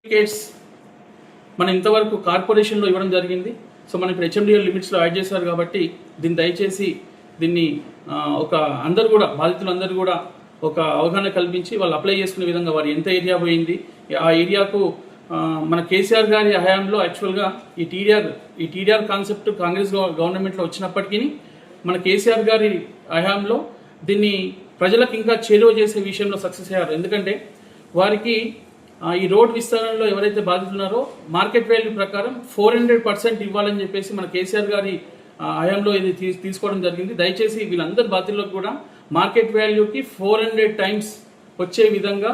Certificates మనం ఇంతవరకు కార్పొరేషన్లో ఇవ్వడం జరిగింది. సో మనం ఇప్పుడు హెచ్ఎండిఎల్ లిమిట్స్లో యాడ్ చేశారు కాబట్టి దయచేసి దీన్ని అందరూ కూడా బాధితులందరూ కూడా ఒక అవగాహన కల్పించి వాళ్ళు అప్లై చేసుకునే విధంగా వారు ఎంత ఏరియా పోయింది ఆ ఏరియాకు మన కేసీఆర్ గారి హయాంలో యాక్చువల్గా ఈ టీడీఆర్ కాన్సెప్ట్ కాంగ్రెస్ గవర్నమెంట్లో వచ్చినప్పటికీ మన కేసీఆర్ గారి హయాంలో దీన్ని ప్రజలకు ఇంకా చేరువ చేసే విషయంలో సక్సెస్ అయ్యారు. ఎందుకంటే వారికి ఈ రోడ్ విస్తరణలో ఎవరైతే బాధితున్నారో మార్కెట్ వాల్యూ ప్రకారం 400% ఇవ్వాలని చెప్పేసి మన కేసీఆర్ గారి హయాంలో ఇది తీసుకోవడం జరిగింది. దయచేసి వీళ్ళందరి బాధితులకు కూడా మార్కెట్ వాల్యూకి 400 times వచ్చే విధంగా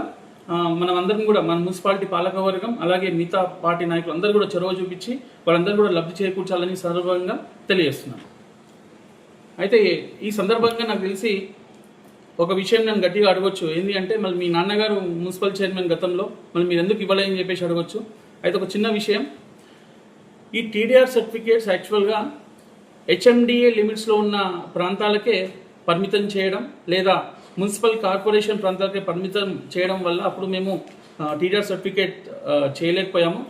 మనం అందరం కూడా మన మున్సిపాలిటీ పాలకవర్గం అలాగే మిగతా పార్టీ నాయకులు అందరూ కూడా చొరవ చూపించి వాళ్ళందరూ కూడా లబ్ధి చేకూర్చాలని సందర్భంగా తెలియజేస్తున్నాను. అయితే ఈ సందర్భంగా నాకు తెలిసి ఒక విషయం నేను గట్టిగా అడగొచ్చు, ఏంటి అంటే మళ్ళీ మీ నాన్నగారు మున్సిపల్ చైర్మన్ గతంలో మళ్ళీ మీరు ఎందుకు ఇవ్వలేదని చెప్పేసి అడగొచ్చు. అయితే ఒక చిన్న విషయం, ఈ టీడీఆర్ సర్టిఫికేట్స్ యాక్చువల్గా హెచ్ఎండిఏ లిమిట్స్లో ఉన్న ప్రాంతాలకే పరిమితం చేయడం లేదా మున్సిపల్ కార్పొరేషన్ ప్రాంతాలకే పరిమితం చేయడం వల్ల అప్పుడు మేము టీడీఆర్ సర్టిఫికేట్ చేయలేకపోయాము.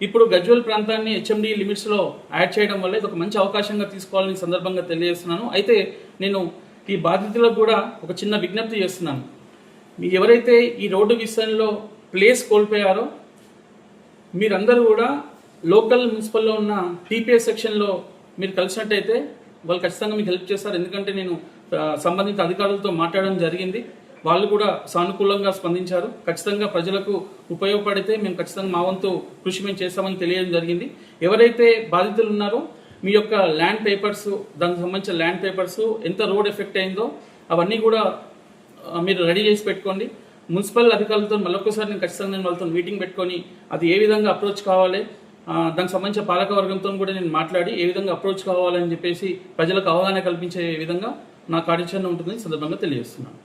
ఇప్పుడు గజ్వేల్ ప్రాంతాన్ని హెచ్ఎండిఏ లిమిట్స్లో యాడ్ చేయడం వల్ల ఇది ఒక మంచి అవకాశంగా తీసుకోవాలని సందర్భంగా తెలియజేస్తున్నాను. అయితే నేను ఈ బాధితులకు కూడా ఒక చిన్న విజ్ఞప్తి చేస్తున్నాను. మీ ఎవరైతే ఈ రోడ్డు విషయంలో ప్లేస్ కోల్పోయారో మీరందరూ కూడా లోకల్ మున్సిపల్లో ఉన్న టీపీఎస్ సెక్షన్లో మీరు కలిసినట్టయితే వాళ్ళు ఖచ్చితంగా మీకు హెల్ప్ చేస్తారు. ఎందుకంటే నేను సంబంధిత అధికారులతో మాట్లాడడం జరిగింది, వాళ్ళు కూడా సానుకూలంగా స్పందించారు. ఖచ్చితంగా ప్రజలకు ఉపయోగపడితే మేము ఖచ్చితంగా మా వంతు కృషి మేము చేస్తామని తెలియడం జరిగింది. ఎవరైతే బాధితులు ఉన్నారో మీ యొక్క ల్యాండ్ పేపర్స్, దానికి సంబంధించిన ల్యాండ్ పేపర్స్, ఎంత రోడ్ ఎఫెక్ట్ అయిందో అవన్నీ కూడా మీరు రెడీ చేసి పెట్టుకోండి. మున్సిపల్ అధికారులతో మళ్ళొక్కసారి నేను ఖచ్చితంగా వాళ్ళతో మీటింగ్ పెట్టుకొని అది ఏ విధంగా అప్రోచ్ కావాలి, దానికి సంబంధించిన పాలకవర్గంతో కూడా నేను మాట్లాడి ఏ విధంగా అప్రోచ్ కావాలని చెప్పేసి ప్రజలకు అవగాహన కల్పించే విధంగా నా కార్యాచరణ ఉంటుందని సందర్భంగా తెలియజేస్తున్నాను.